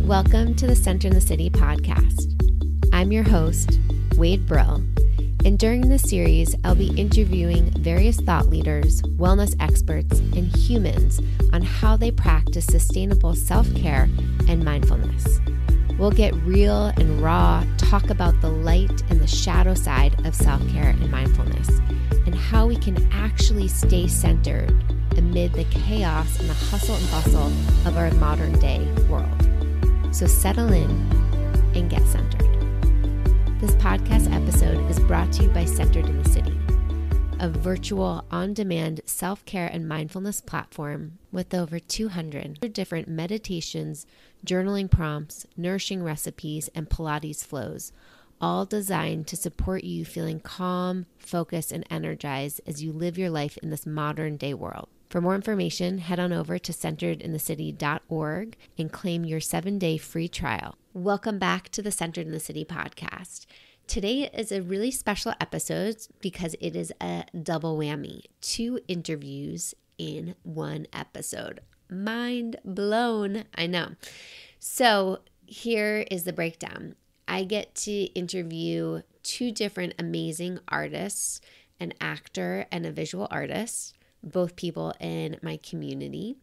Welcome to the Center in the City podcast. I'm your host, Wade Brill, and during this series, I'll be interviewing various thought leaders, wellness experts, and humans on how they practice sustainable self-care and mindfulness. We'll get real and raw, talk about the light and the shadow side of self-care and mindfulness, and how we can actually stay centered amid the chaos and the hustle and bustle of our modern day world. So settle in and get centered. This podcast episode is brought to you by Centered in the City, a virtual on-demand self-care and mindfulness platform with over 200 different meditations, journaling prompts, nourishing recipes, and Pilates flows, all designed to support you feeling calm, focused, and energized as you live your life in this modern day world. For more information, head on over to centeredinthecity.org and claim your 7-day free trial. Welcome back to the Centered in the City podcast. Today is a really special episode because it is a double whammy. 2 interviews in 1 episode. Mind blown, I know. So here is the breakdown. I get to interview 2 different amazing artists, an actor and a visual artist, both people in my community.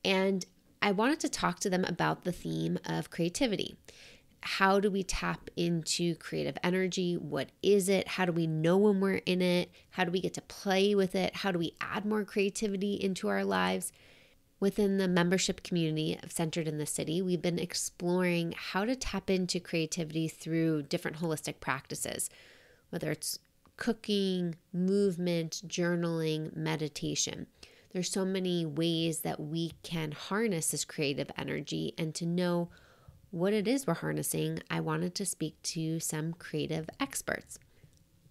And I wanted to talk to them about the theme of creativity. How do we tap into creative energy? What is it? How do we know when we're in it? How do we get to play with it? How do we add more creativity into our lives? Within the membership community of Centered in the City, we've been exploring how to tap into creativity through different holistic practices, whether it's cooking, movement, journaling, meditation. There's so many ways that we can harness this creative energy, and to know what it is we're harnessing, I wanted to speak to some creative experts.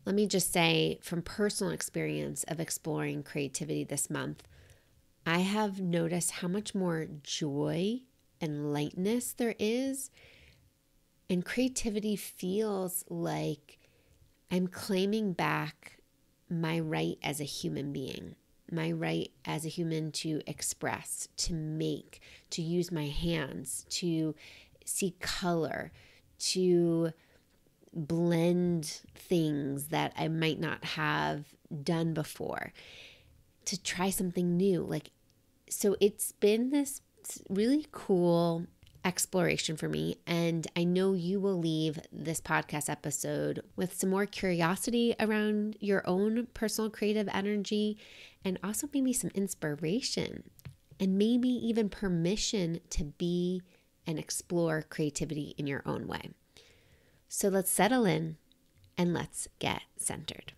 Let me just say, from personal experience of exploring creativity this month, I have noticed how much more joy and lightness there is, and creativity feels like I'm claiming back my right as a human being, my right as a human to express, to make, to use my hands, to see color, to blend things that I might not have done before, to try something new. So it's been this really cool exploration for me, and I know you will leave this podcast episode with some more curiosity around your own personal creative energy, and also maybe some inspiration and maybe even permission to be and explore creativity in your own way. So let's settle in and let's get centered.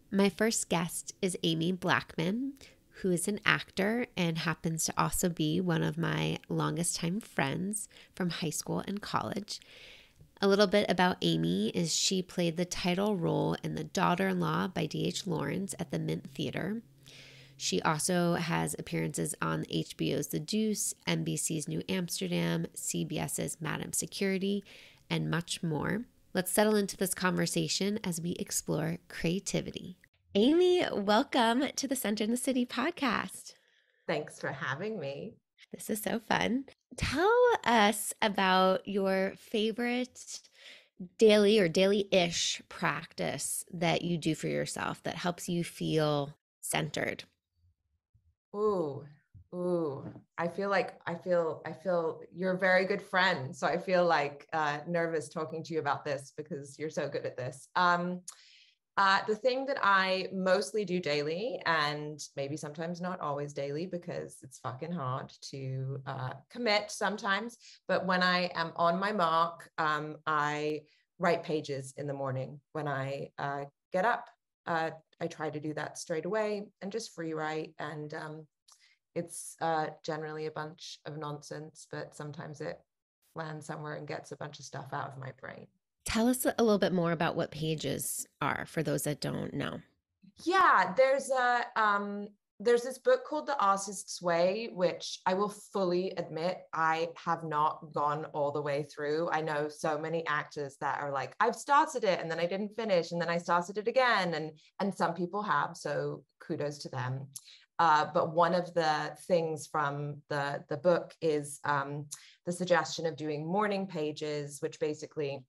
My first guest is Amy Blackman, who is an actor and happens to also be one of my longest time friends from high school and college. A little bit about Amy is she played the title role in The Daughter-in-Law by D.H. Lawrence at the Mint Theater. She also has appearances on HBO's The Deuce, NBC's New Amsterdam, CBS's Madam Security, and much more. Let's settle into this conversation as we explore creativity. Amy, welcome to the Center in the City podcast. Thanks for having me. This is so fun. Tell us about your favorite daily or daily-ish practice that you do for yourself that helps you feel centered. Ooh. I feel you're a very good friend. So I feel nervous talking to you about this because you're so good at this. The thing that I mostly do daily, and maybe sometimes not always daily because it's fucking hard to commit sometimes, but when I am on my mark, I write pages in the morning when I get up. I try to do that straight away and just free write, and it's generally a bunch of nonsense, but sometimes it lands somewhere and gets a bunch of stuff out of my brain. Tell us a little bit more about what pages are for those that don't know. Yeah, there's There's this book called The Artist's Way, which I will fully admit I have not gone all the way through. I know so many actors that are like, I've started it and then I didn't finish and then I started it again. And some people have, so kudos to them. But one of the things from the book is the suggestion of doing morning pages, which basically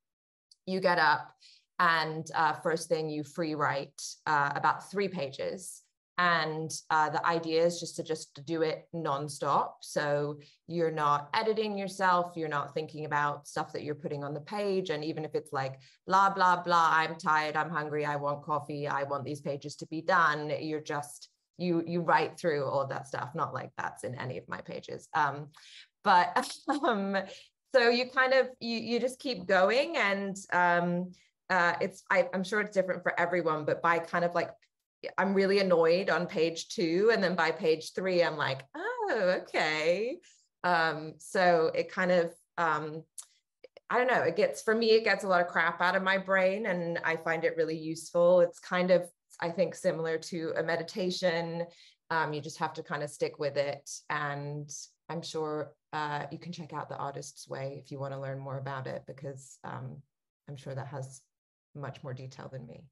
you get up and first thing you free write about 3 pages. And the idea is just to do it nonstop. So you're not editing yourself. You're not thinking about stuff that you're putting on the page. And even if it's like, blah, blah, blah, I'm tired, I'm hungry, I want coffee, I want these pages to be done. You're just, you write through all of that stuff. Not like that's in any of my pages. But so you kind of, you just keep going. And I'm sure it's different for everyone, but by kind of like, I'm really annoyed on page 2. And then by page 3, I'm like, oh, okay. So it kind of, I don't know, for me, it gets a lot of crap out of my brain and I find it really useful. It's kind of, I think, similar to a meditation. You just have to kind of stick with it. And I'm sure you can check out The Artist's Way if you want to learn more about it, because I'm sure that has much more detail than me.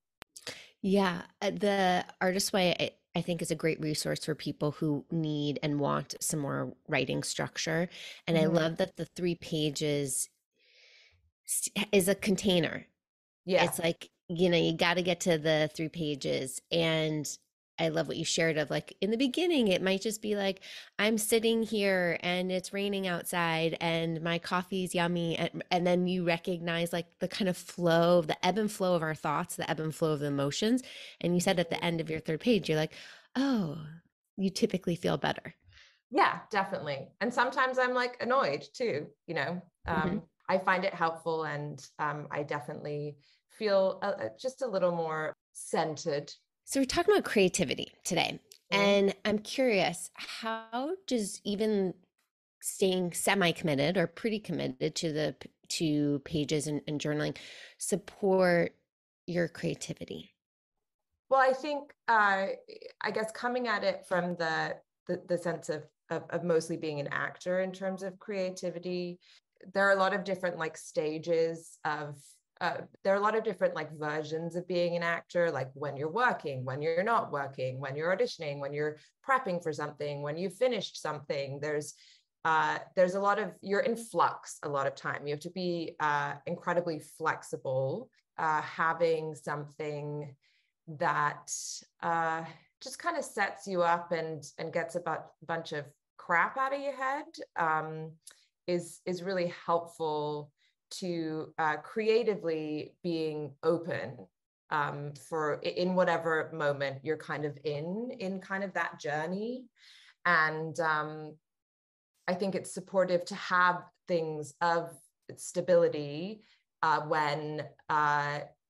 Yeah, the Artist Way, I think, is a great resource for people who need and want some more writing structure. And I love that the 3 pages is a container. Yeah. It's like, you got to get to the 3 pages. And I love what you shared of like, in the beginning, it might just be like, I'm sitting here and it's raining outside and my coffee's yummy. And then you recognize like the kind of flow, the ebb and flow of our thoughts, the ebb and flow of the emotions. And you said at the end of your 3rd page, you're like, oh, you typically feel better. Yeah, definitely. And sometimes I'm like annoyed too, I find it helpful, and I definitely feel just a little more centered. So we're talking about creativity today. And I'm curious, how does even staying semi-committed or pretty committed to pages and journaling support your creativity? Well, I think I guess coming at it from the sense of mostly being an actor in terms of creativity, there are a lot of different like stages of there are a lot of different like versions of being an actor, like when you're working, when you're not working, when you're auditioning, when you're prepping for something, when you've finished something. There's a lot of, you're in flux a lot of time. You have to be incredibly flexible, having something that just kind of sets you up and gets a bunch of crap out of your head is really helpful to creatively being open for in whatever moment you're kind of in kind of that journey. And I think it's supportive to have things of stability when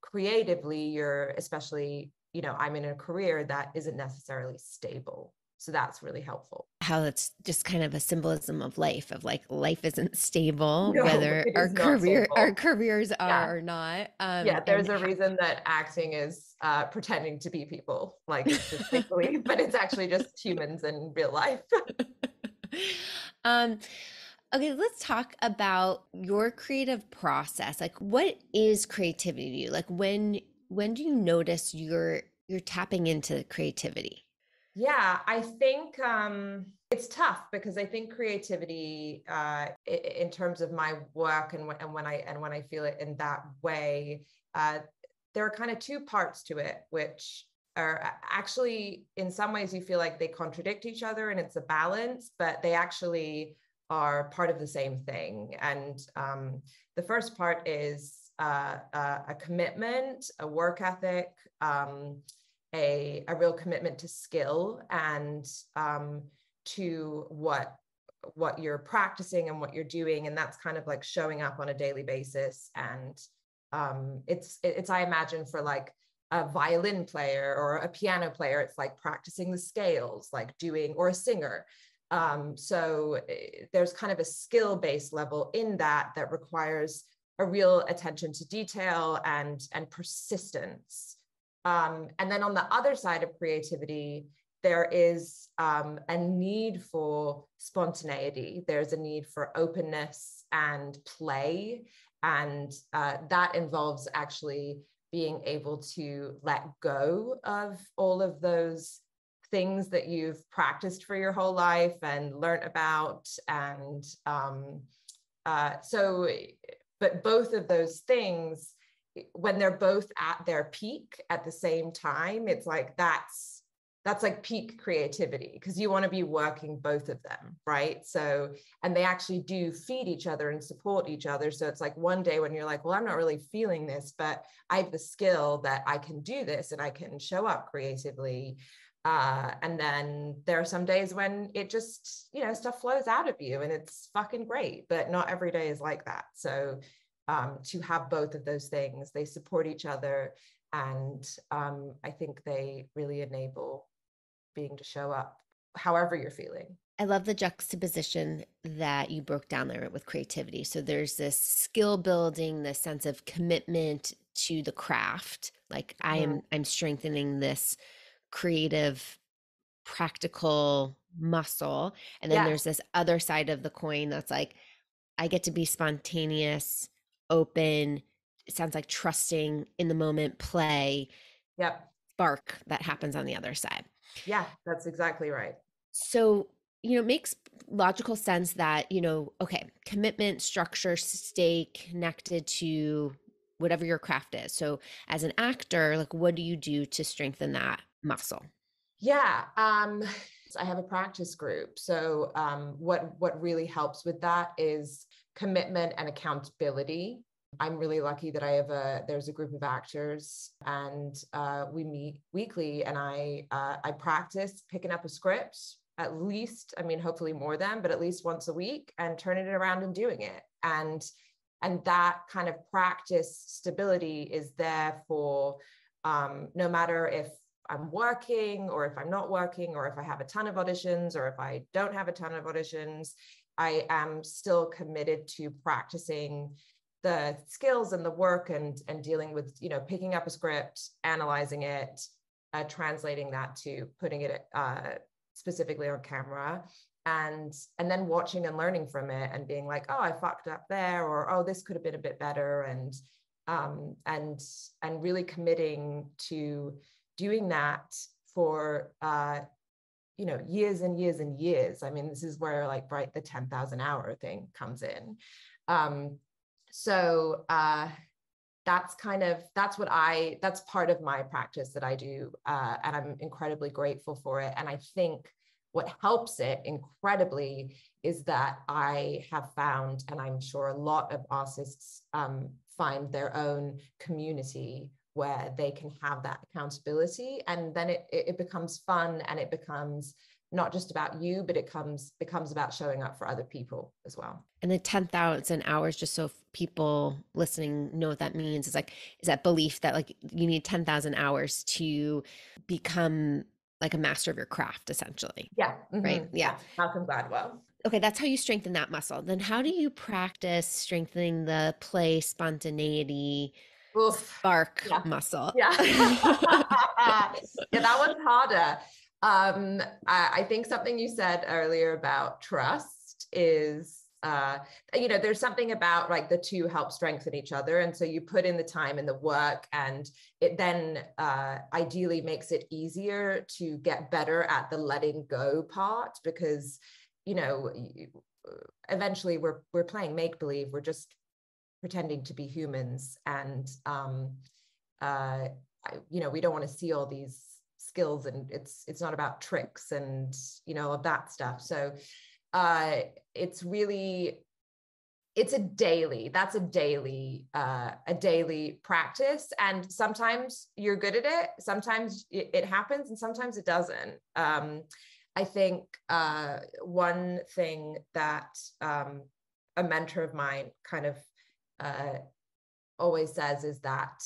creatively you're, especially, I'm in a career that isn't necessarily stable. So that's really helpful. How it's just kind of a symbolism of life, of like life isn't stable, No, whether it is not stable. our careers are Yeah. or not. Yeah, there's a reason that acting is pretending to be people, like it's just make believe, but it's actually just humans in real life. Okay, let's talk about your creative process. Like, what is creativity to you? Like, when do you notice you're tapping into creativity? Yeah, I think it's tough because I think creativity, in terms of my work and when I feel it in that way, there are kind of 2 parts to it, which are actually in some ways you feel like they contradict each other and it's a balance, but they actually are part of the same thing. And the first part is a commitment, a work ethic, a real commitment to skill and to what you're practicing and what you're doing. And that's kind of like showing up on a daily basis. And it's I imagine for like a violin player or a piano player, it's like practicing the scales, like doing, or a singer. So there's kind of a skill-based level in that requires a real attention to detail and persistence. And then on the other side of creativity there is a need for spontaneity. There's a need for openness and play. And that involves actually being able to let go of all of those things that you've practiced for your whole life and learned about. And but both of those things, when they're both at their peak at the same time, it's like that's like peak creativity, because you want to be working both of them, right? So, and they actually do feed each other and support each other. So it's like one day when you're like, well, I'm not really feeling this, but I have the skill that I can do this and I can show up creatively. And then there are some days when it just, stuff flows out of you and it's fucking great, but not every day is like that. So to have both of those things, they support each other. And I think they really enable being to show up however you're feeling. I love the juxtaposition that you broke down there with creativity. So there's this skill building, this sense of commitment to the craft. Like I'm strengthening this creative, practical muscle. And then there's this other side of the coin that's like, I get to be spontaneous, open. It sounds like trusting in the moment, play. Spark that happens on the other side. Yeah, that's exactly right. So, it makes logical sense that, okay, commitment, structure, stay connected to whatever your craft is. So as an actor, like, what do you do to strengthen that muscle? Yeah. I have a practice group. So what really helps with that is commitment and accountability. I'm really lucky that there's a group of actors, and we meet weekly, and I practice picking up a script at least, hopefully more than, but at least once a week, and turning it around and doing it. And that kind of practice stability is there for no matter if I'm working or if I'm not working, or if I have a ton of auditions or if I don't have a ton of auditions, I am still committed to practicing the skills and the work and dealing with, picking up a script, analyzing it, translating that to putting it specifically on camera, and then watching and learning from it and being like, oh, I fucked up there, or oh, this could have been a bit better, and really committing to doing that for years and years and years. This is where the 10,000 hour thing comes in. So that's part of my practice that I do. And I'm incredibly grateful for it. And I think what helps it incredibly is that I have found, and I'm sure a lot of artists find their own community where they can have that accountability. And then it becomes fun, and it becomes not just about you, but it becomes about showing up for other people as well. And the 10,000 hours, just so people listening know what that means, is that belief that you need 10,000 hours to become like a master of your craft, essentially. Yeah. Mm-hmm. Right. Yeah. Malcolm Gladwell. Okay. That's how you strengthen that muscle. Then how do you practice strengthening the play, spontaneity, spark muscle? Yeah. Yeah, that one's harder. I think something you said earlier about trust is, there's something about the two help strengthen each other. And so you put in the time and the work, and it then ideally makes it easier to get better at the letting go part, because, eventually we're playing make-believe. We're just pretending to be humans. And, we don't want to see all these skills, and it's not about tricks and of that stuff. So it's a daily practice, and sometimes you're good at it, sometimes it happens, and sometimes it doesn't. I think one thing that a mentor of mine kind of always says is that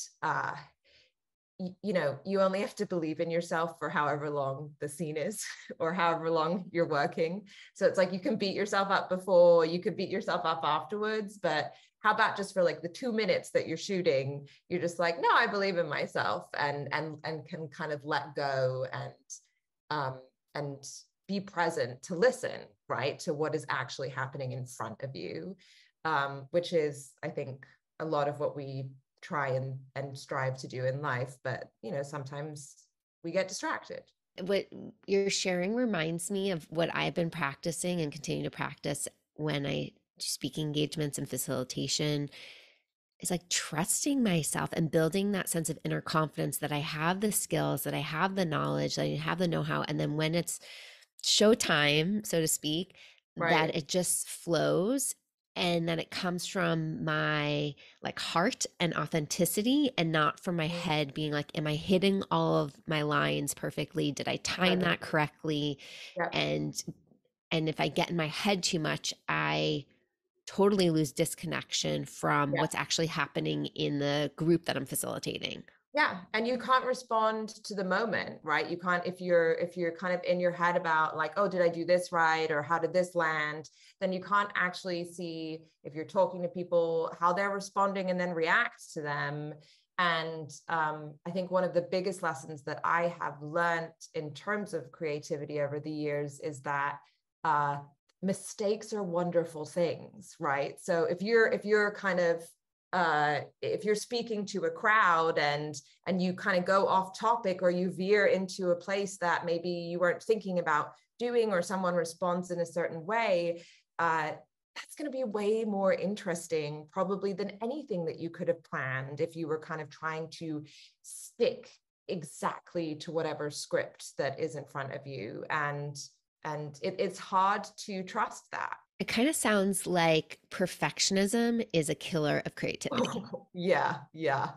you only have to believe in yourself for however long the scene is, or however long you're working. So it's you can beat yourself up before, you could beat yourself up afterwards, but how about just for the 2 minutes that you're shooting, you're just no, I believe in myself, and can kind of let go um, and be present to listen, right, to what is actually happening in front of you, which is, I think, a lot of what we try and strive to do in life. But, sometimes we get distracted. What you're sharing reminds me of what I've been practicing and continue to practice when I do speaking engagements and facilitation. Is like trusting myself and building that sense of inner confidence that I have the skills, that I have the knowledge, that I have the know-how. And then when it's showtime, so to speak, Right. that it just flows and that it comes from my like heart and authenticity and not from my Mhm. head being like, am I hitting all of my lines perfectly? Did I time that 100%. correctly? Yep. And if I get in my head too much, I totally lose disconnection from Yeah. what's actually happening in the group that I'm facilitating. Yeah. And you can't respond to the moment, right? You can't, if you're kind of in your head about like, oh, did I do this right? Or how did this land? Then you can't actually see, if you're talking to people, how they're responding and then react to them. And I think one of the biggest lessons that I have learned in terms of creativity over the years is that mistakes are wonderful things, right? So if you're kind of if you're speaking to a crowd and you kind of go off topic, or you veer into a place that maybe you weren't thinking about doing, or someone responds in a certain way, that's going to be way more interesting probably than anything that you could have planned if you were kind of trying to stick exactly to whatever script that is in front of you. And it's hard to trust that. It kind of sounds like perfectionism is a killer of creativity. Oh, yeah, yeah.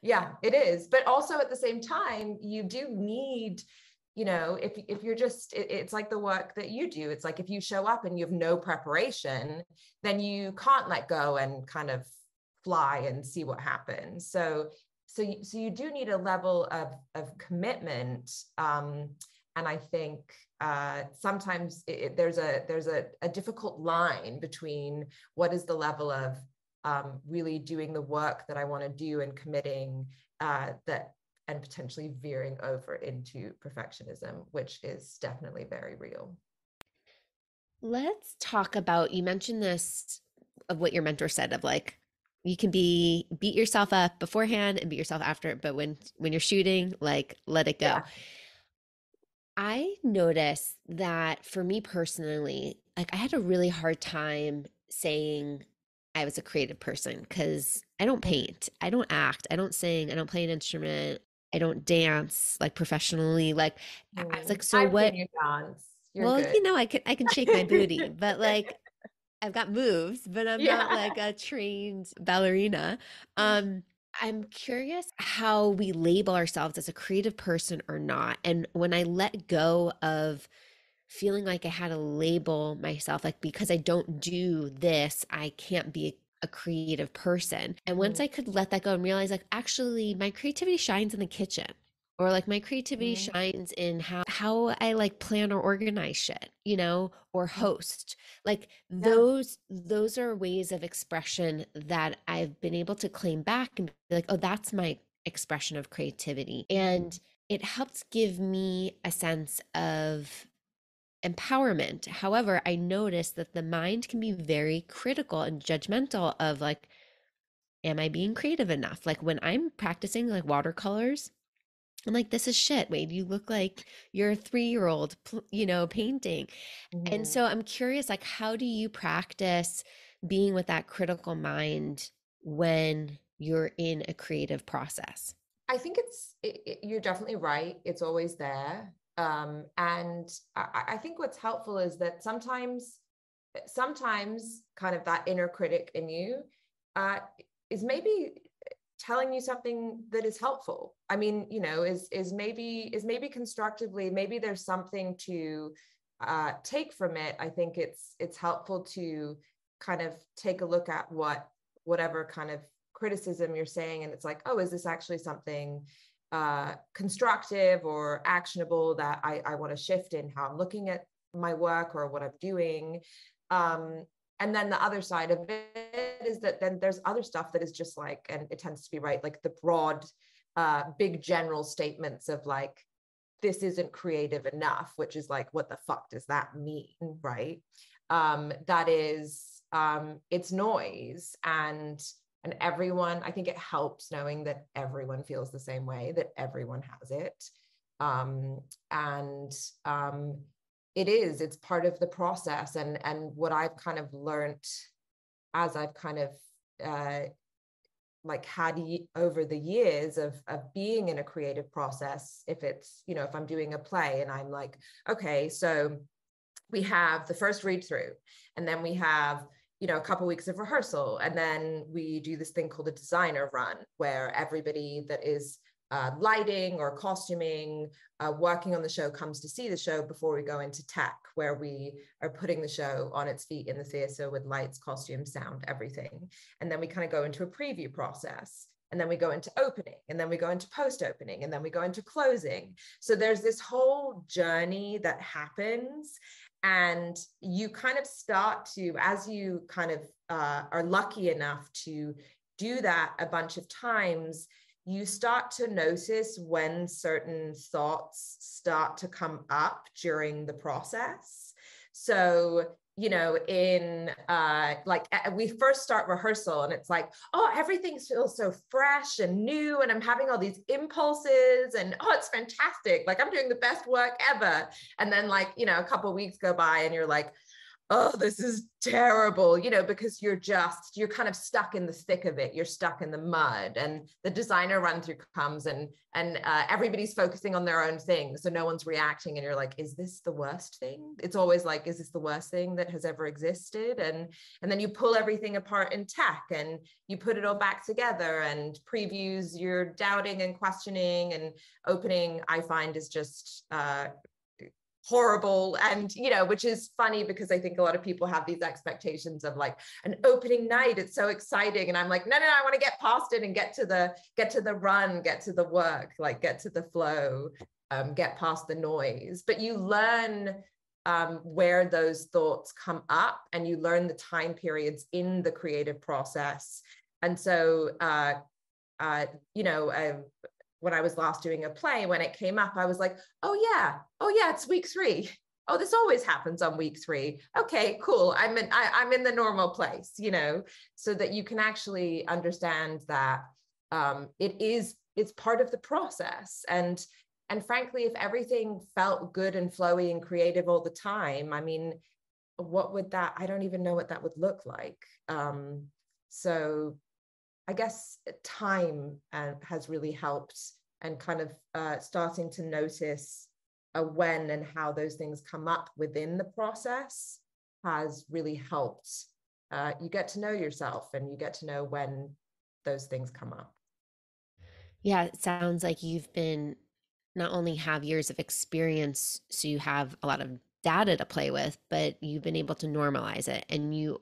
Yeah, it is. But also at the same time, you do need, if you're just, it's like the work that you do. It's like if you show up and you have no preparation, then you can't let go and kind of fly and see what happens. So you do need a level of commitment. And I think sometimes there's a difficult line between what is the level of really doing the work that I want to do and committing that, and potentially veering over into perfectionism, which is definitely very real. Let's talk about, you mentioned this of what your mentor said of like, you can beat yourself up beforehand and beat yourself after, but when you're shooting, like let it go. Yeah. I noticed that for me personally, like I had a really hard time saying I was a creative person because I don't paint, I don't act, I don't sing, I don't play an instrument, I don't dance like professionally. Like I was Mm. like, so I've seen what? you dance. You're Well, good. I can shake my booty, but like I've got moves, but I'm not Yeah. like a trained ballerina. Um, I'm curious how we label ourselves as a creative person or not. And when I let go of feeling like I had to label myself, like because I don't do this, I can't be a creative person. And once Mhm. I could let that go and realize, like, actually, my creativity shines in the kitchen. Or like my creativity Mhm. shines in how I like plan or organize shit, or host. Like Yeah. those are ways of expression that I've been able to claim back and be like, oh, that's my expression of creativity. And it helps give me a sense of empowerment. However, I noticed that the mind can be very critical and judgmental of like, am I being creative enough? Like when I'm practicing like watercolors, I'm like, this is shit. Wade, you look like you're a 3-year-old, painting. And Mhm. so I'm curious, like, how do you practice being with that critical mind when you're in a creative process? I think you're definitely right. It's always there. And I think what's helpful is that sometimes kind of that inner critic in you uh, is maybe telling you something that is helpful. I mean, is maybe constructively, maybe there's something to take from it. I think it's helpful to kind of take a look at whatever kind of criticism you're saying, and it's like, oh, is this actually something constructive or actionable that I want to shift in how I'm looking at my work or what I'm doing. And then the other side of it is that then there's other stuff that is just like, and it tends to be right, like the broad, big general statements of like, this isn't creative enough, which is like, what the fuck does that mean, right? That is, it's noise, and everyone, I think it helps knowing that everyone feels the same way, that everyone has it. It's part of the process. And what I've kind of learned as I've kind of like had over the years of being in a creative process, if it's, you know, if I'm doing a play and I'm like, okay, so we have the first read through, and then we have, you know, a couple of weeks of rehearsal, and then we do this thing called a designer run, where everybody that is lighting or costuming, working on the show, comes to see the show before we go into tech, where we are putting the show on its feet in the theater with lights, costumes, sound, everything. And then we kind of go into a preview process, and then we go into opening, and then we go into post-opening, and then we go into closing. So there's this whole journey that happens, and you kind of start to, as you kind of are lucky enough to do that a bunch of times, you start to notice when certain thoughts start to come up during the process. So, you know, in like we first start rehearsal, and it's like, oh, everything feels so fresh and new, and I'm having all these impulses, and oh, it's fantastic, like I'm doing the best work ever. And then, like, you know, a couple of weeks go by and you're like, oh, this is terrible, you know, because you're kind of stuck in the thick of it. You're stuck in the mud, and the designer run through comes, and everybody's focusing on their own thing. So no one's reacting. And you're like, is this the worst thing? It's always like, is this the worst thing that has ever existed? And then you pull everything apart in tech, and you put it all back together, and previews, you're doubting and questioning, and opening, I find, is just, horrible. And, you know, which is funny, because I think a lot of people have these expectations of like an opening night, it's so exciting, and I'm like, no, I want to get past it and get to the run, get to the work, like get to the flow, get past the noise. But you learn where those thoughts come up, and you learn the time periods in the creative process. And so you know, when I was last doing a play, when it came up, I was like, oh yeah, it's week 3. Oh, this always happens on week 3. Okay, cool. I'm in the normal place, you know, so that you can actually understand that it's part of the process. And frankly, if everything felt good and flowy and creative all the time, I mean, I don't even know what that would look like. So I guess time has really helped, and kind of starting to notice when and how those things come up within the process has really helped. You get to know yourself, and you get to know when those things come up. Yeah, it sounds like you've been not only have years of experience, so you have a lot of data to play with, but you've been able to normalize it, and you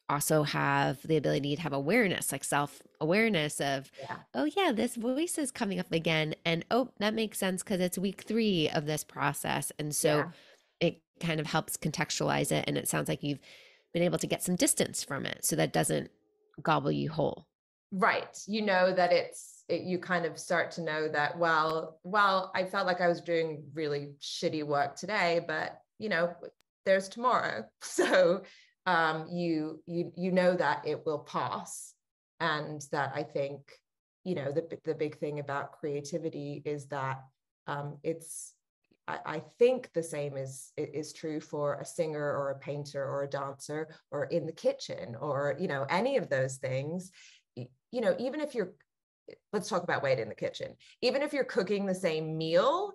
also have the ability to have awareness, like self-awareness of, oh yeah, this voice is coming up again, and oh, that makes sense because it's week 3 of this process. And so it kind of helps contextualize it, and it sounds like you've been able to get some distance from it, so that doesn't gobble you whole. Right. You know that you kind of start to know that, well, I felt like I was doing really shitty work today, but you know, there's tomorrow. So you know that it will pass. And that, I think, you know, the big thing about creativity is that I think the same is true for a singer or a painter or a dancer or in the kitchen, or, you know, any of those things. You know, even if let's talk about weight in the kitchen, even if you're cooking the same meal,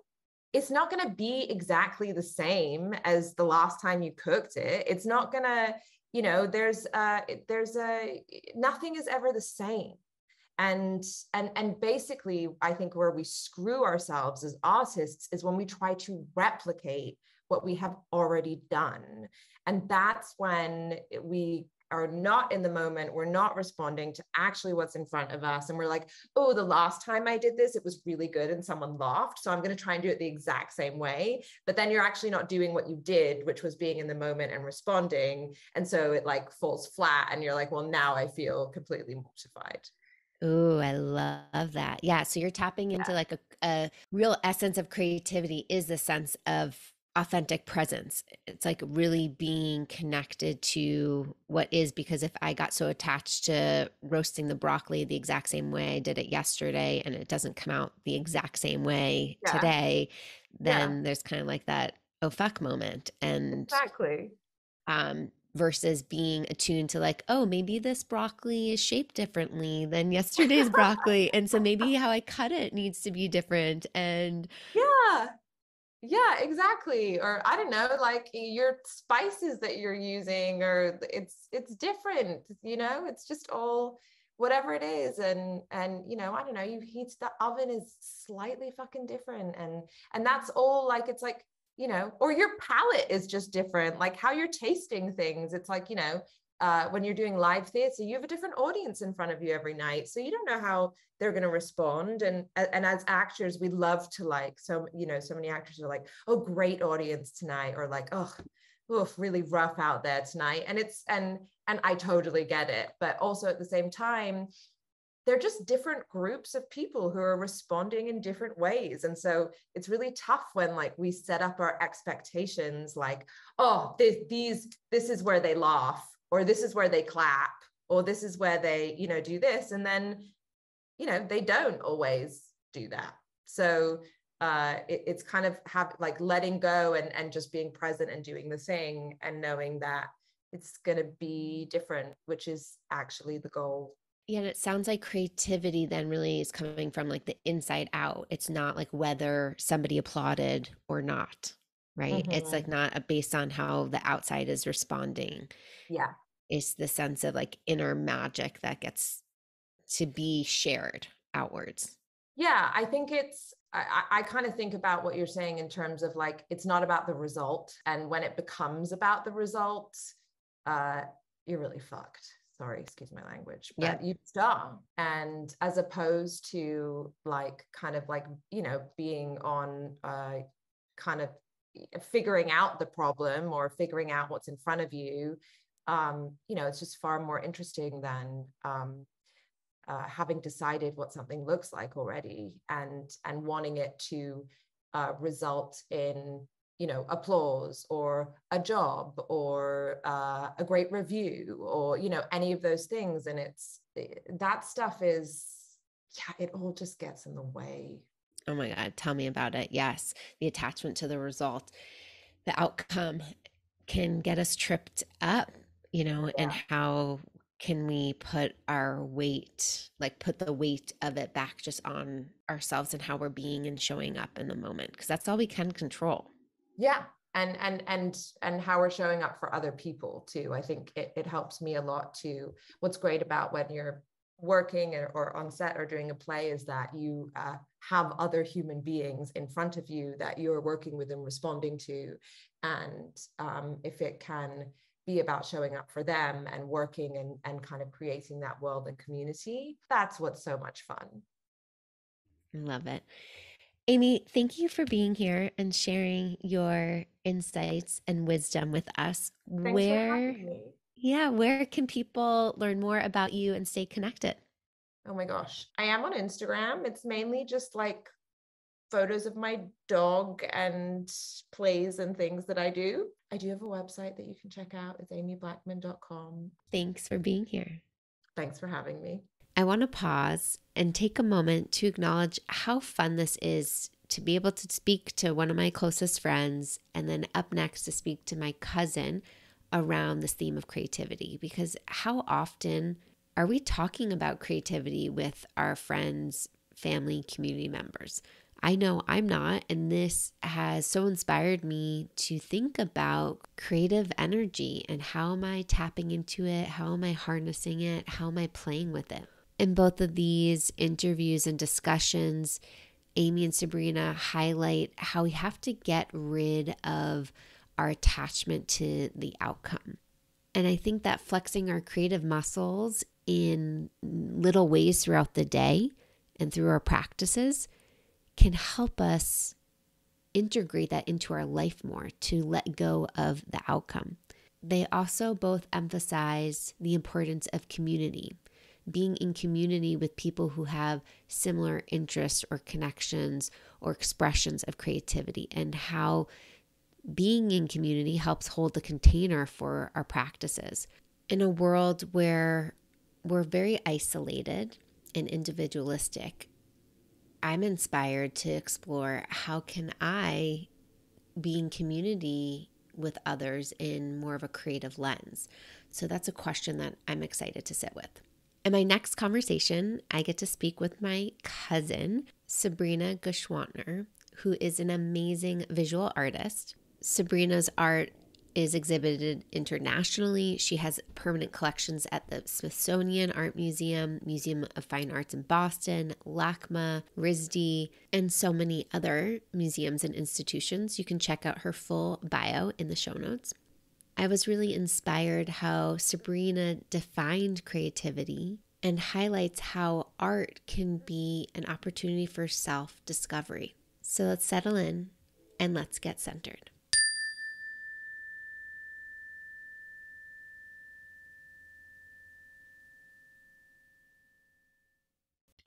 it's not going to be exactly the same as the last time you cooked it. It's not going to, you know, nothing is ever the same. And basically, I think where we screw ourselves as artists is when we try to replicate what we have already done. And that's when we are not in the moment, we're not responding to actually what's in front of us. And we're like, oh, the last time I did this, it was really good and someone laughed, so I'm going to try and do it the exact same way. But then you're actually not doing what you did, which was being in the moment and responding. And so it like falls flat, and you're like, well, now I feel completely mortified. Ooh, I love that. Yeah. So you're tapping into like a real essence of creativity is the sense of authentic presence. It's like really being connected to what is, because if I got so attached to roasting the broccoli the exact same way I did it yesterday and it doesn't come out the exact same way Yeah. today, Yeah, then there's kind of like that oh fuck moment. And exactly. versus being attuned to like, oh, maybe this broccoli is shaped differently than yesterday's broccoli. And so maybe how I cut it needs to be different. And Yeah. Yeah, exactly. Or I don't know, like your spices that you're using, or it's different, it's just all whatever it is. And I don't know, you heat the oven is slightly fucking different. And that's all like it's like, or your palate is just different, like how you're tasting things. It's like, when you're doing live theater, you have a different audience in front of you every night. So you don't know how they're going to respond. And as actors, we love to like, so many actors are like, oh, great audience tonight, or like, oh, oof, really rough out there tonight. And I totally get it. But also at the same time, they're just different groups of people who are responding in different ways. And so it's really tough when like we set up our expectations like, oh, this is where they laugh, or this is where they clap, or this is where they, do this. And then, they don't always do that. So it's kind of like letting go and just being present and doing the thing and knowing that it's going to be different, which is actually the goal. yeah, it sounds like creativity then really is coming from like the inside out. It's not like whether somebody applauded or not, right? It's like Mm-hmm. not based on how the outside is responding. Yeah. It's the sense of like inner magic that gets to be shared outwards. Yeah, I think I kind of think about what you're saying in terms of like, it's not about the result. And when it becomes about the result, uh, you're really fucked. Sorry, excuse my language, Yep. but you star. And as opposed to like, kind of like, being on kind of figuring out the problem or figuring out what's in front of you, it's just far more interesting than, having decided what something looks like already and wanting it to result in applause or a job or a great review or any of those things. And that stuff is, yeah, it all just gets in the way. Oh my God, tell me about it. Yes, the attachment to the result, the outcome can get us tripped up, and Yeah. how can we put our weight, like put the weight of it back just on ourselves and how we're being and showing up in the moment, because that's all we can control. Yeah. And how we're showing up for other people too. I think it helps me a lot too. What's great about when you're working or on set or doing a play is that you have other human beings in front of you that you're working with and responding to. And if it can be about showing up for them and working and kind of creating that world and community, that's what's so much fun. I love it. Amy, thank you for being here and sharing your insights and wisdom with us. Thanks for Where, having me. yeah, where can people learn more about you and stay connected? Oh my gosh. I am on Instagram. It's mainly just like photos of my dog and plays and things that I do. I do have a website that you can check out. It's amyblackman.com. Thanks for being here. Thanks for having me. I want to pause and take a moment to acknowledge how fun this is to be able to speak to one of my closest friends and then up next to speak to my cousin around this theme of creativity. Because how often are we talking about creativity with our friends, family, community members? I know I'm not, and this has so inspired me to think about creative energy and how am I tapping into it? How am I harnessing it? How am I playing with it? In both of these interviews and discussions, Amy and Sabrina highlight how we have to get rid of our attachment to the outcome. And I think that flexing our creative muscles in little ways throughout the day and through our practices can help us integrate that into our life more, to let go of the outcome. They also both emphasize the importance of community, being in community with people who have similar interests or connections or expressions of creativity, and how being in community helps hold the container for our practices. In a world where we're very isolated and individualistic, I'm inspired to explore how can I be in community with others in more of a creative lens. So that's a question that I'm excited to sit with. In my next conversation, I get to speak with my cousin, Sabrina Gschwandtner, who is an amazing visual artist. Sabrina's art is exhibited internationally. She has permanent collections at the Smithsonian Art Museum, Museum of Fine Arts in Boston, LACMA, RISD, and so many other museums and institutions. You can check out her full bio in the show notes. I was really inspired how Sabrina defined creativity and highlights how art can be an opportunity for self-discovery. So let's settle in and let's get centered.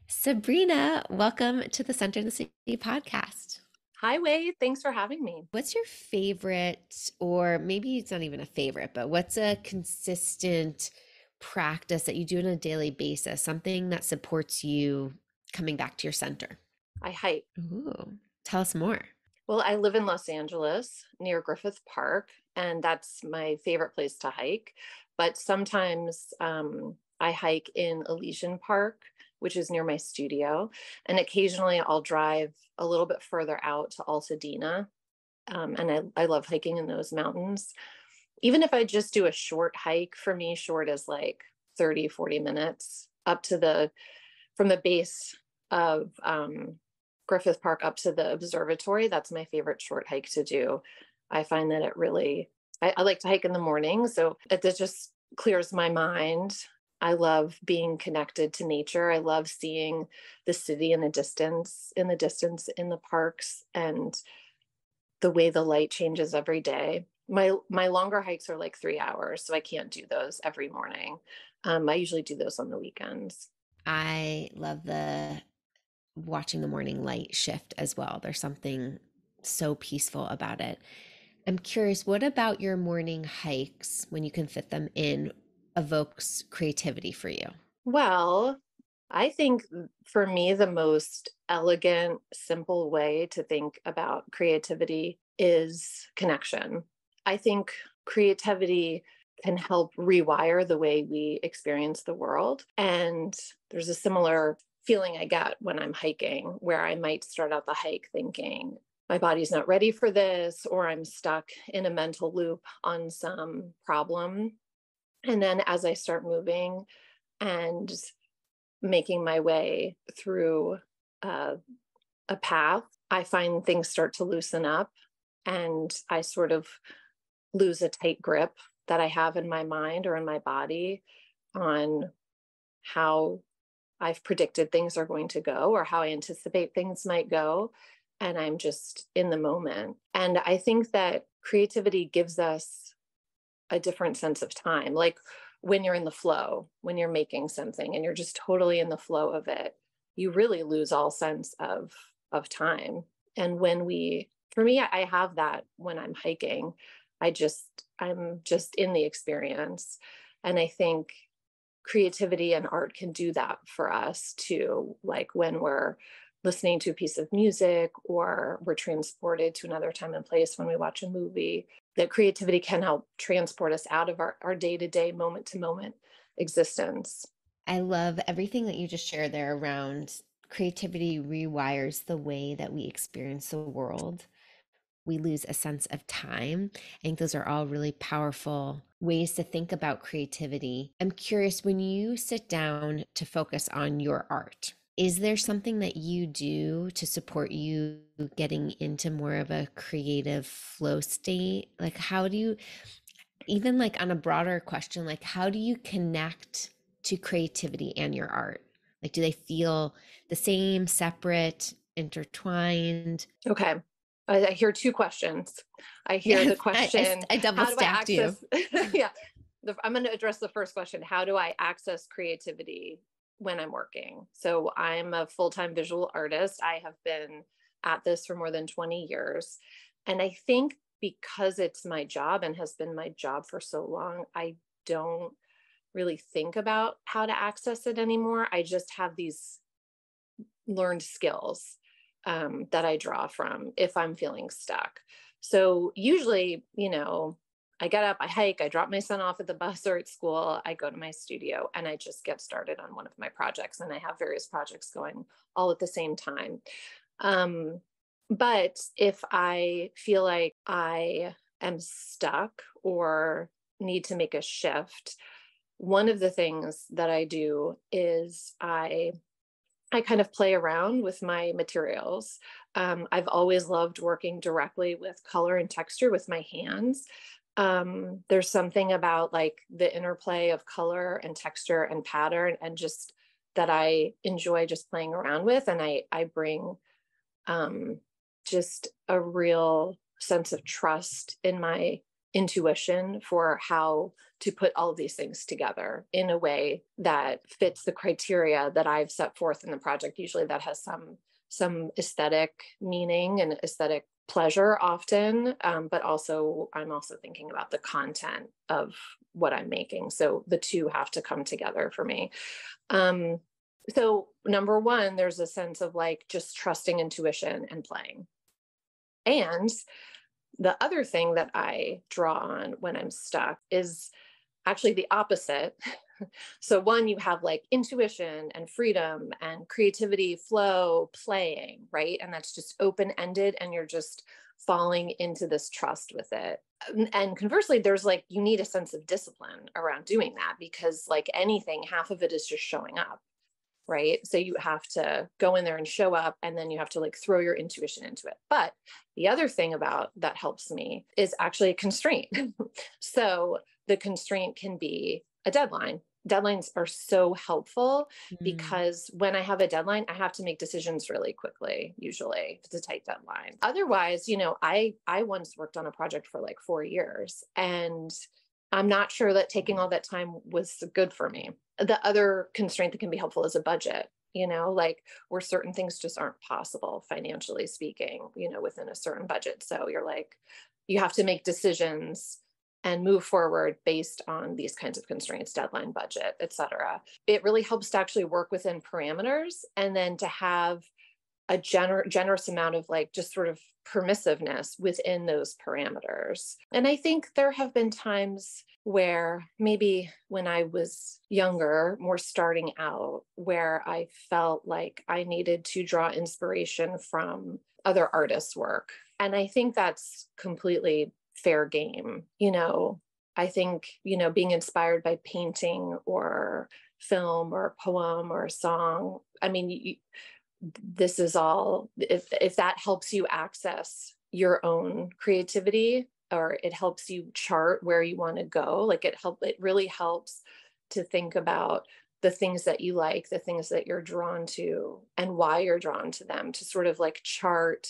Sabrina, welcome to the Center of the City podcast. Hi, Wade. Thanks for having me. What's your favorite, or maybe it's not even a favorite, but what's a consistent practice that you do on a daily basis, something that supports you coming back to your center? I hike. Ooh, tell us more. Well, I live in Los Angeles near Griffith Park, and that's my favorite place to hike. But sometimes I hike in Elysian Park, which is near my studio. And occasionally I'll drive a little bit further out to Altadena. And I love hiking in those mountains. Even if I just do a short hike, for me, short is like 30, 40 minutes up to from the base of Griffith Park up to the observatory. That's my favorite short hike to do. I find that it really, I like to hike in the morning. So it just clears my mind. I love being connected to nature. I love seeing the city in the distance in the parks, and the way the light changes every day. My longer hikes are like 3 hours, so I can't do those every morning. I usually do those on the weekends. I love watching the morning light shift as well. There's something so peaceful about it. I'm curious, what about your morning hikes, when you can fit them in, evokes creativity for you? Well, I think for me, the most elegant, simple way to think about creativity is connection. I think creativity can help rewire the way we experience the world. And there's a similar feeling I get when I'm hiking, where I might start out the hike thinking, my body's not ready for this, or I'm stuck in a mental loop on some problem. And then as I start moving and making my way through a path, I find things start to loosen up, and I sort of lose a tight grip that I have in my mind or in my body on how I've predicted things are going to go or how I anticipate things might go. And I'm just in the moment. And I think that creativity gives us a different sense of time. Like when you're in the flow, when you're making something and you're just totally in the flow of it, you really lose all sense of time. And for me, I have that when I'm hiking. I'm just in the experience. And I think creativity and art can do that for us too. Like when we're listening to a piece of music, or we're transported to another time and place when we watch a movie, that creativity can help transport us out of our day-to-day, moment-to-moment existence. I love everything that you just shared there around creativity rewires the way that we experience the world. We lose a sense of time. I think those are all really powerful ways to think about creativity. I'm curious, when you sit down to focus on your art, is there something that you do to support you getting into more of a creative flow state? Like, how do you, even like on a broader question, like how do you connect to creativity and your art? Like, do they feel the same, separate, intertwined? Okay. I hear two questions. I hear the question, I double stacked you. Yeah. I'm going to address the first question. How do I access creativity when I'm working. So I'm a full-time visual artist. I have been at this for more than 20 years. And I think because it's my job and has been my job for so long, I don't really think about how to access it anymore. I just have these learned skills that I draw from if I'm feeling stuck. So usually, I get up, I hike, I drop my son off at the bus or at school, I go to my studio and I just get started on one of my projects. And I have various projects going all at the same time. But if I feel like I am stuck or need to make a shift, one of the things that I do is I kind of play around with my materials. I've always loved working directly with color and texture with my hands. There's something about like the interplay of color and texture and pattern and just that I enjoy just playing around with. And I bring just a real sense of trust in my intuition for how to put all of these things together in a way that fits the criteria that I've set forth in the project. Usually that has some aesthetic meaning and aesthetic pleasure often, but also I'm also thinking about the content of what I'm making. So the two have to come together for me. So number one, there's a sense of like just trusting intuition and playing. And the other thing that I draw on when I'm stuck is actually the opposite. So one, you have like intuition and freedom and creativity, flow, playing, right? And that's just open-ended and you're just falling into this trust with it. And conversely, there's like, you need a sense of discipline around doing that because like anything, half of it is just showing up. Right. So you have to go in there and show up and then you have to like throw your intuition into it. But the other thing about that helps me is actually a constraint. So the constraint can be a deadline. Deadlines are so helpful because when I have a deadline, I have to make decisions really quickly, usually if it's a tight deadline. Otherwise, I once worked on a project for like 4 years and I'm not sure that taking all that time was good for me. The other constraint that can be helpful is a budget, like where certain things just aren't possible financially speaking, within a certain budget. So you're like, you have to make decisions and move forward based on these kinds of constraints, deadline, budget, et cetera. It really helps to actually work within parameters and then to have a generous amount of like just sort of permissiveness within those parameters. And I think there have been times where maybe when I was younger, more starting out, where I felt like I needed to draw inspiration from other artists' work. And I think that's completely fair game. I think, being inspired by painting or film or a poem or a song, I mean, this is all, if that helps you access your own creativity or it helps you chart where you want to go, like it really helps to think about the things that you like, the things that you're drawn to and why you're drawn to them, to sort of like chart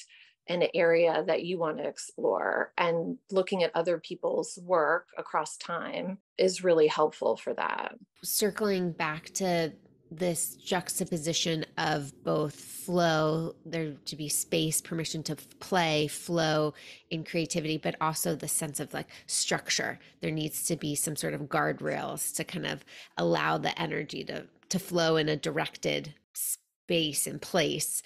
an area that you want to explore. And looking at other people's work across time is really helpful for that. Circling back to this juxtaposition of both flow, there to be space, permission to play, flow in creativity, but also the sense of like structure. There needs to be some sort of guardrails to kind of allow the energy to flow in a directed space and place,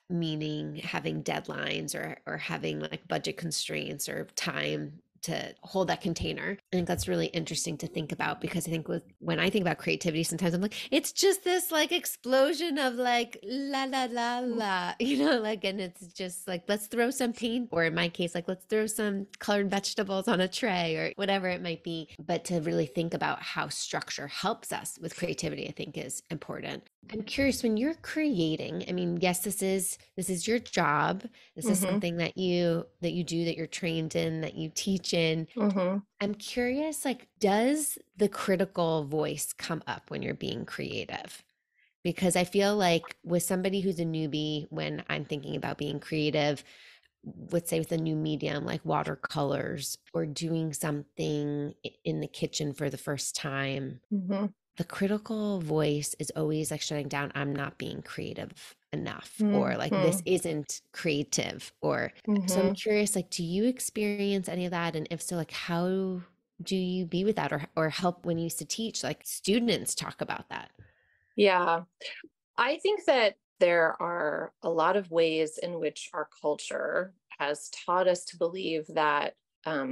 meaning having deadlines or having like budget constraints or time to hold that container. I think that's really interesting to think about because I think when I think about creativity, sometimes I'm like, it's just this like explosion of like, la, la, la, la, like, and it's just like, let's throw some paint, or in my case, like, let's throw some colored vegetables on a tray or whatever it might be. But to really think about how structure helps us with creativity, I think is important. I'm curious, when you're creating, I mean, yes, this is your job. This is something that you do, that you're trained in, that you teach in. I'm curious, like, does the critical voice come up when you're being creative? Because I feel like with somebody who's a newbie, when I'm thinking about being creative, let's say with a new medium like watercolors or doing something in the kitchen for the first time, the critical voice is always like shutting down, I'm not being creative enough, or like this isn't creative, or so I'm curious, like, do you experience any of that? And if so, like, how do you be with that, or help when you used to teach, like students talk about that? Yeah. I think that there are a lot of ways in which our culture has taught us to believe that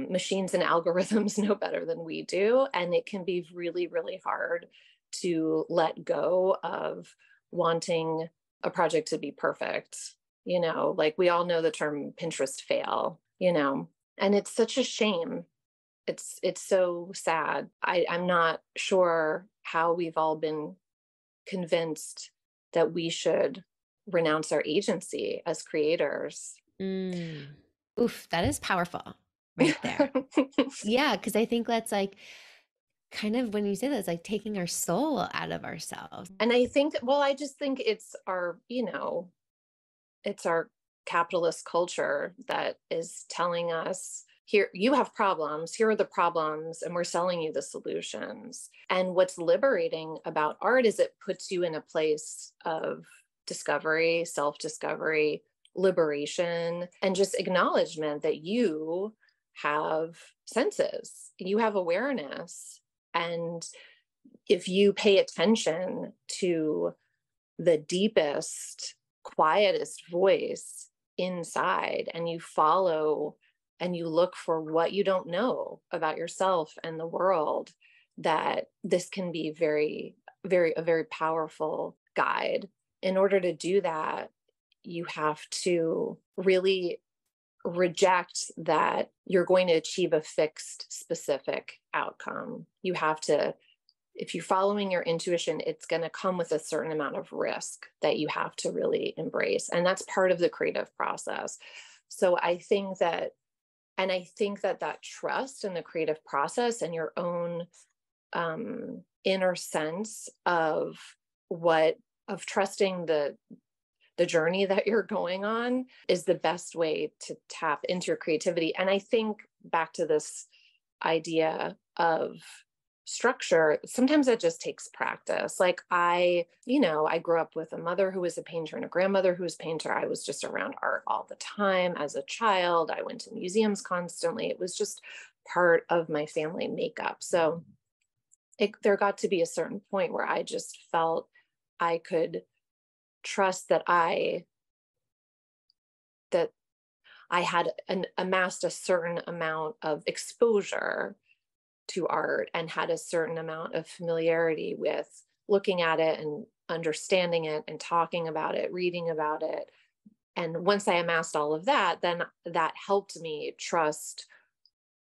machines and algorithms know better than we do. And it can be really, really hard to let go of wanting a project to be perfect. Like we all know the term Pinterest fail, and it's such a shame. It's so sad. I'm not sure how we've all been convinced that we should renounce our agency as creators. Oof, that is powerful right there. Yeah, because I think that's like kind of, when you say that, it's like taking our soul out of ourselves. And I just think it's our capitalist culture that is telling us, here, you have problems, here are the problems, and we're selling you the solutions. And what's liberating about art is it puts you in a place of discovery, self-discovery, liberation, and just acknowledgement that you have senses, you have awareness. And if you pay attention to the deepest, quietest voice inside, and you follow and you look for what you don't know about yourself and the world, that this can be a very powerful guide. In order to do that, you have to really reject that you're going to achieve a fixed, specific outcome. You have to, if you're following your intuition, it's going to come with a certain amount of risk that you have to really embrace. And that's part of the creative process. So I think that that trust in the creative process and your own inner sense of trusting the journey that you're going on is the best way to tap into your creativity. And I think back to this idea of structure, sometimes it just takes practice. Like I grew up with a mother who was a painter and a grandmother who was a painter. I was just around art all the time as a child. I went to museums constantly. It was just part of my family makeup. So there got to be a certain point where I just felt I could trust that I had amassed a certain amount of exposure to art and had a certain amount of familiarity with looking at it and understanding it and talking about it, reading about it. And once I amassed all of that, then that helped me trust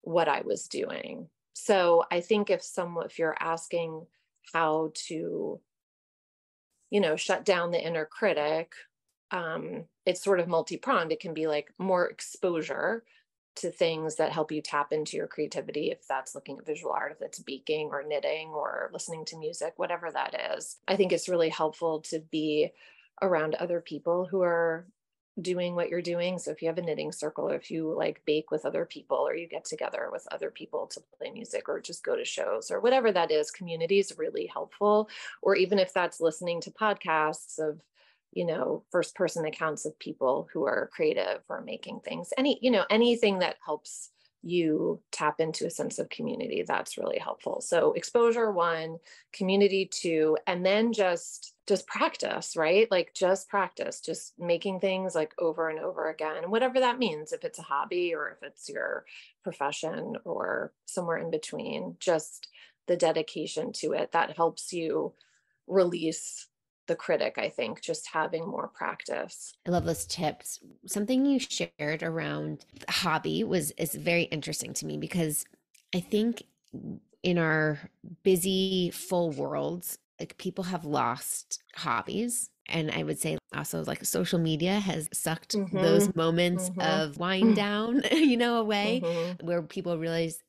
what I was doing. So I think if you're asking how to, shut down the inner critic, it's sort of multi-pronged. It can be like more exposure to things that help you tap into your creativity, if that's looking at visual art, if it's baking or knitting or listening to music, whatever that is. I think it's really helpful to be around other people who are doing what you're doing. So if you have a knitting circle, or if you like bake with other people, or you get together with other people to play music, or just go to shows, or whatever that is, community is really helpful. Or even if that's listening to podcasts of first person accounts of people who are creative or making things, anything that helps you tap into a sense of community, that's really helpful. So exposure, 1, community, 2, and then just practice, right? Like just practice, just making things like over and over again, and whatever that means, if it's a hobby or if it's your profession or somewhere in between, just the dedication to it, that helps you release the critic. I think just having more practice. I love those tips. Something you shared around hobby is very interesting to me, because I think in our busy, full worlds, like people have lost hobbies. And I would say also like social media has sucked those moments of wind down, away, where people realize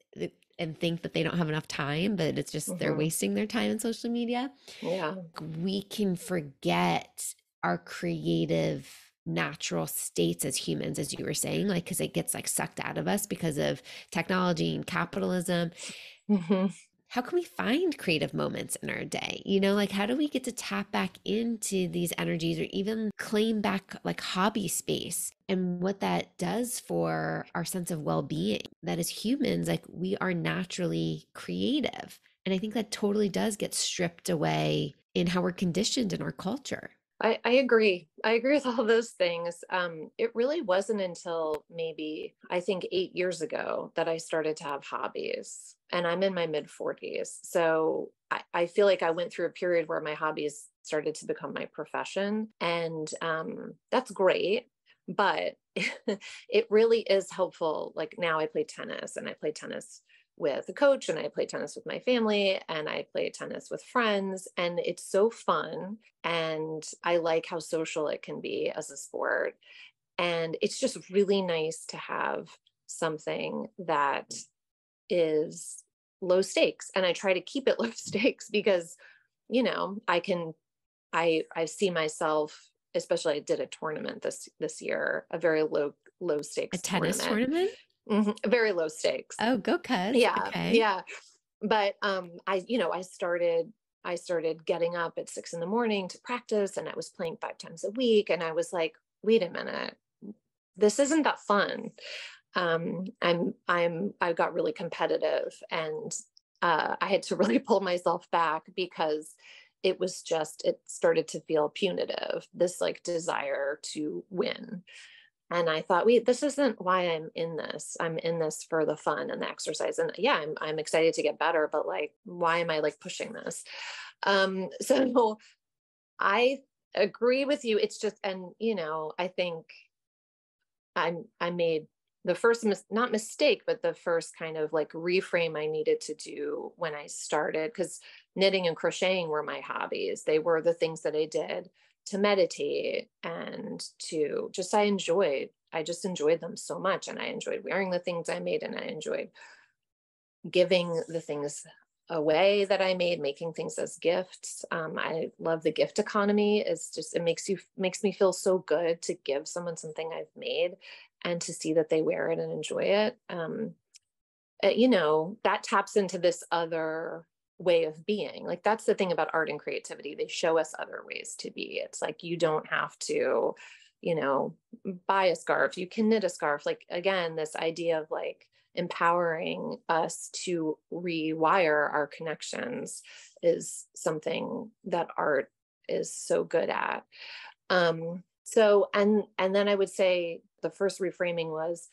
and think that they don't have enough time, but it's just they're wasting their time on social media. Yeah. We can forget our creative natural states as humans, as you were saying, like, because it gets like sucked out of us because of technology and capitalism. how can we find creative moments in our day? You know, like how do we get to tap back into these energies or even claim back like hobby space and what that does for our sense of well-being? That as humans, like we are naturally creative. And I think that totally does get stripped away in how we're conditioned in our culture. I agree. I agree with all those things. It really wasn't until maybe, I think 8 years ago that I started to have hobbies, and I'm in my mid 40s. So I feel like I went through a period where my hobbies started to become my profession. And that's great. But it really is helpful. Like now I play tennis, and I play tennis with a coach, and I play tennis with my family, and I play tennis with friends, and it's so fun. And I like how social it can be as a sport. And it's just really nice to have something that is low stakes. And I try to keep it low stakes because, I see myself, especially I did a tournament this year, a very low A stakes tennis tournament. tournament? Very low stakes. Oh, go Cuz. Yeah. Okay. Yeah. But I started getting up at 6 a.m. to practice, and I was playing 5 times a week. And I was like, wait a minute, this isn't that fun. I got really competitive, and I had to really pull myself back because it started to feel punitive, this like desire to win. And I thought, wait, this isn't why I'm in this. I'm in this for the fun and the exercise. And yeah, I'm excited to get better, but like, why am I like pushing this? So I agree with you. It's just, and I think I made the first not mistake, but the first kind of like reframe I needed to do when I started, because knitting and crocheting were my hobbies. They were the things that I did to meditate and to just, I just enjoyed them so much. And I enjoyed wearing the things I made, and I enjoyed giving the things away that I made, making things as gifts. I love the gift economy. It makes me feel so good to give someone something I've made and to see that they wear it and enjoy it. That taps into this other way of being. Like that's the thing about art and creativity. They show us other ways to be. It's like, you don't have to, buy a scarf. You can knit a scarf. Like, again, this idea of like empowering us to rewire our connections is something that art is so good at. And then I would say the first reframing was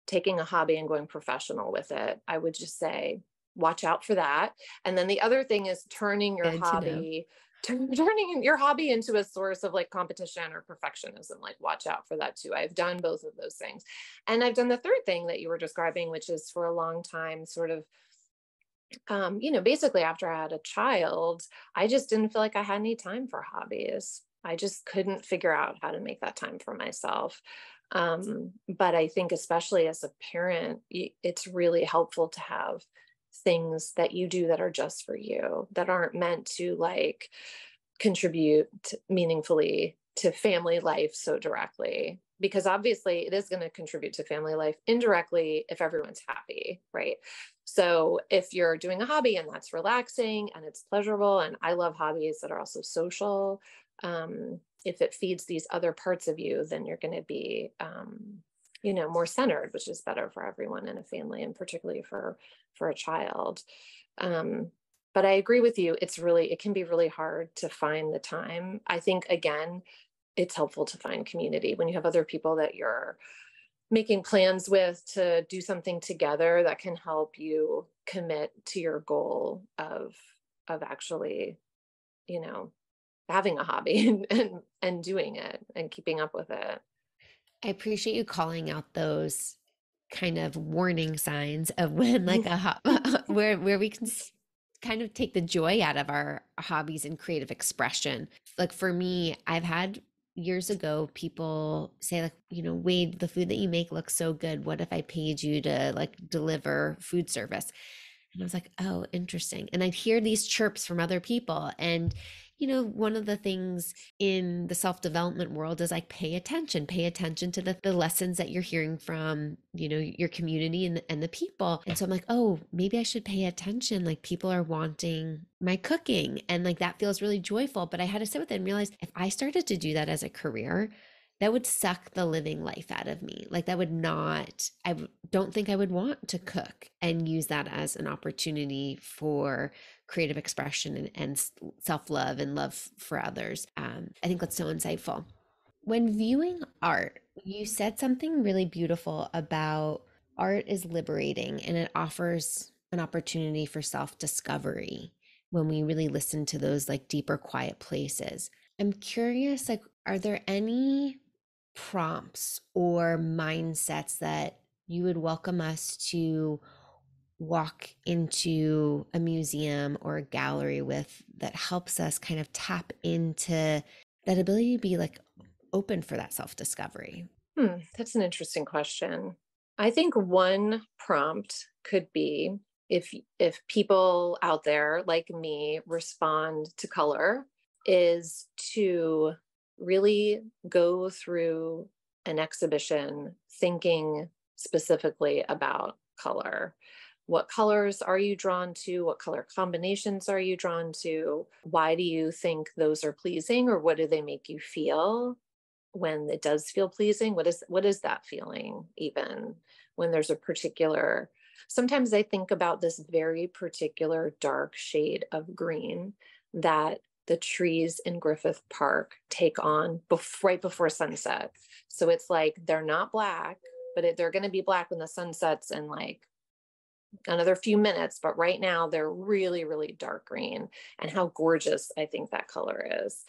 taking a hobby and going professional with it. I would just say, watch out for that. And then the other thing is turning your hobby into a source of like competition or perfectionism. Like, watch out for that too. I've done both of those things. And I've done the third thing that you were describing, which is for a long time, sort of, basically after I had a child, I just didn't feel like I had any time for hobbies. I just couldn't figure out how to make that time for myself. But I think especially as a parent, it's really helpful to have things that you do that are just for you, that aren't meant to like contribute meaningfully to family life so directly, because obviously it is going to contribute to family life indirectly if everyone's happy, right? So if you're doing a hobby and that's relaxing and it's pleasurable, and I love hobbies that are also social, if it feeds these other parts of you, then you're going to be more centered, which is better for everyone in a family, and particularly for a child. But I agree with you. It can be really hard to find the time. I think, again, it's helpful to find community when you have other people that you're making plans with to do something together that can help you commit to your goal of actually, having a hobby and doing it and keeping up with it. I appreciate you calling out those kind of warning signs of when like where we can kind of take the joy out of our hobbies and creative expression. Like for me, I've had years ago people say like, Wade, the food that you make looks so good. What if I paid you to like deliver food service? And I was like, oh, interesting. And I'd hear these chirps from other people. And, one of the things in the self-development world is like pay attention to the lessons that you're hearing from, your community and the people. And so I'm like, oh, maybe I should pay attention. Like people are wanting my cooking and like that feels really joyful. But I had to sit with it and realize if I started to do that as a career, that would suck the living life out of me. Like that would not, don't think I would want to cook and use that as an opportunity for creative expression and self-love and love for others. I think that's so insightful. When viewing art, you said something really beautiful about art is liberating and it offers an opportunity for self-discovery when we really listen to those like deeper, quiet places. I'm curious, like, are there any prompts or mindsets that you would welcome us to walk into a museum or a gallery with that helps us kind of tap into that ability to be like open for that self-discovery? That's an interesting question. I think one prompt could be if people out there like me respond to color, is to really go through an exhibition thinking specifically about color. What colors are you drawn to? What color combinations are you drawn to? Why do you think those are pleasing, or what do they make you feel when it does feel pleasing? What is that feeling, even when there's a particular, sometimes I think about this very particular dark shade of green that the trees in Griffith Park take on right before sunset. So it's like they're not black, but they're going to be black when the sun sets in like another few minutes. But right now they're really, really dark green. And how gorgeous I think that color is.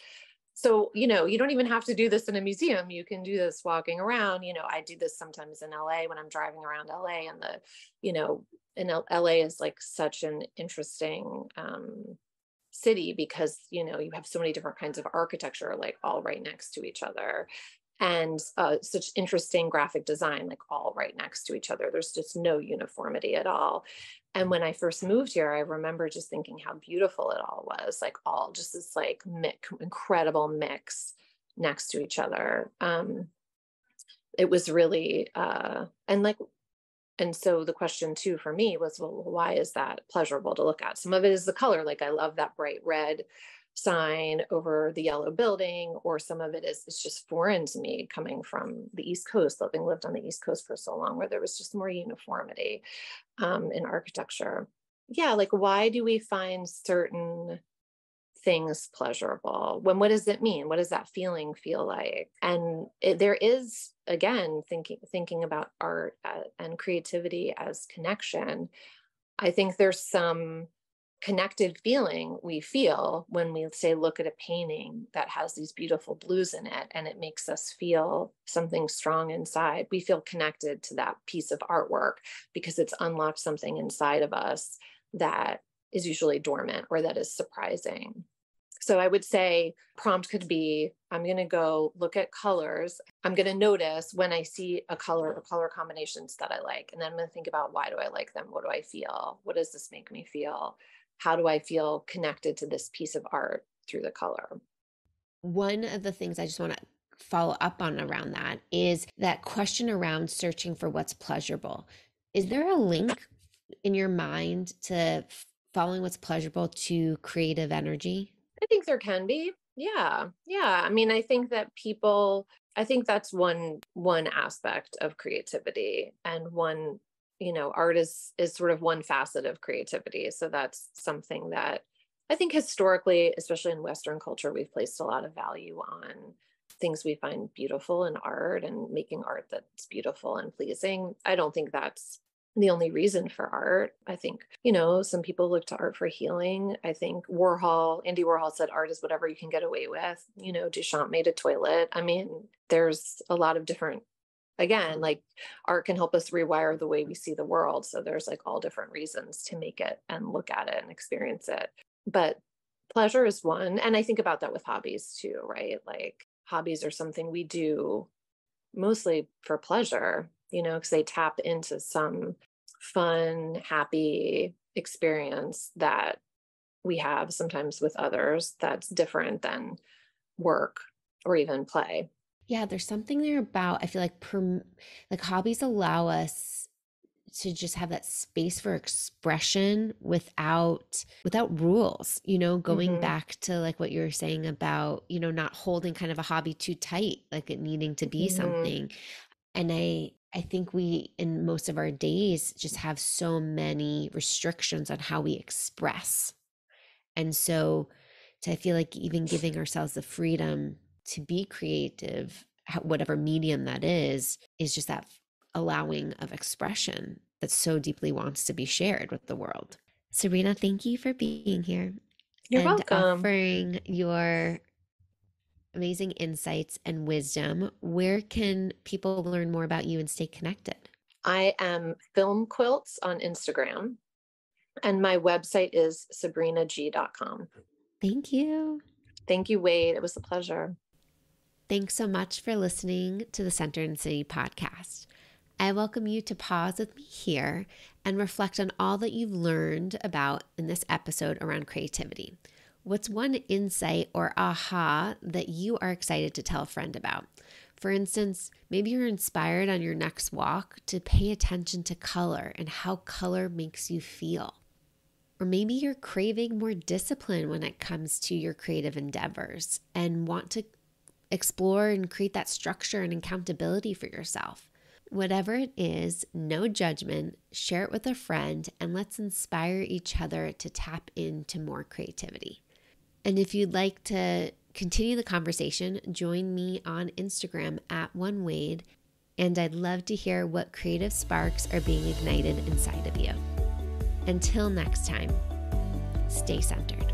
So, you don't even have to do this in a museum. You can do this walking around. I do this sometimes in LA when I'm driving around LA, and LA is like such an interesting city because, you have so many different kinds of architecture, like all right next to each other, and such interesting graphic design, like all right next to each other. There's just no uniformity at all. And when I first moved here, I remember just thinking how beautiful it all was, like all just this like incredible mix next to each other. It was really, and so the question too for me was, well, why is that pleasurable to look at? Some of it is the color. Like I love that bright red sign over the yellow building, or some of it is, it's just foreign to me coming from the East Coast, lived on the East Coast for so long, where there was just more uniformity in architecture. Yeah, like why do we find certain things pleasurable? What does it mean? What does that feeling feel like? And there is, again, thinking about art and creativity as connection. I think there's some connected feeling we feel when we say look at a painting that has these beautiful blues in it, and it makes us feel something strong inside. We feel connected to that piece of artwork because it's unlocked something inside of us that is usually dormant or that is surprising. So I would say prompt could be, I'm going to go look at colors. I'm going to notice when I see a color or color combinations that I like. And then I'm going to think about, why do I like them? What do I feel? What does this make me feel? How do I feel connected to this piece of art through the color? One of the things I just want to follow up on around that is that question around searching for what's pleasurable. Is there a link in your mind to following what's pleasurable to creative energy? I think there can be. Yeah. I mean, I think that's one aspect of creativity, and one, art is sort of one facet of creativity. So that's something that I think historically, especially in Western culture, we've placed a lot of value on things we find beautiful in art and making art that's beautiful and pleasing. I don't think that's the only reason for art. I think, some people look to art for healing. I think Andy Warhol said art is whatever you can get away with. Duchamp made a toilet. I mean, there's a lot of different, again, like art can help us rewire the way we see the world. So there's like all different reasons to make it and look at it and experience it. But pleasure is one. And I think about that with hobbies too, right? Like hobbies are something we do mostly for pleasure, because they tap into some fun, happy experience that we have sometimes with others that's different than work or even play. Yeah, there's something there about, I feel like hobbies allow us to just have that space for expression without rules, going back to like what you were saying about, not holding kind of a hobby too tight, like it needing to be something. And I think we, in most of our days, just have so many restrictions on how we express. And so I feel like even giving ourselves the freedom to be creative, whatever medium that is just that allowing of expression that so deeply wants to be shared with the world. Sabrina, thank you for being here. You're and welcome. Offering your amazing insights and wisdom. Where can people learn more about you and stay connected? I am Film Quilts on Instagram, and my website is sabrinag.com. Thank you. Thank you, Wade. It was a pleasure. Thanks so much for listening to the Center in City podcast. I welcome you to pause with me here and reflect on all that you've learned about in this episode around creativity. What's one insight or aha that you are excited to tell a friend about? For instance, maybe you're inspired on your next walk to pay attention to color and how color makes you feel. Or maybe you're craving more discipline when it comes to your creative endeavors and want to explore and create that structure and accountability for yourself. Whatever it is, no judgment, share it with a friend, and let's inspire each other to tap into more creativity. And if you'd like to continue the conversation, join me on Instagram @OneWade, and I'd love to hear what creative sparks are being ignited inside of you. Until next time, stay centered.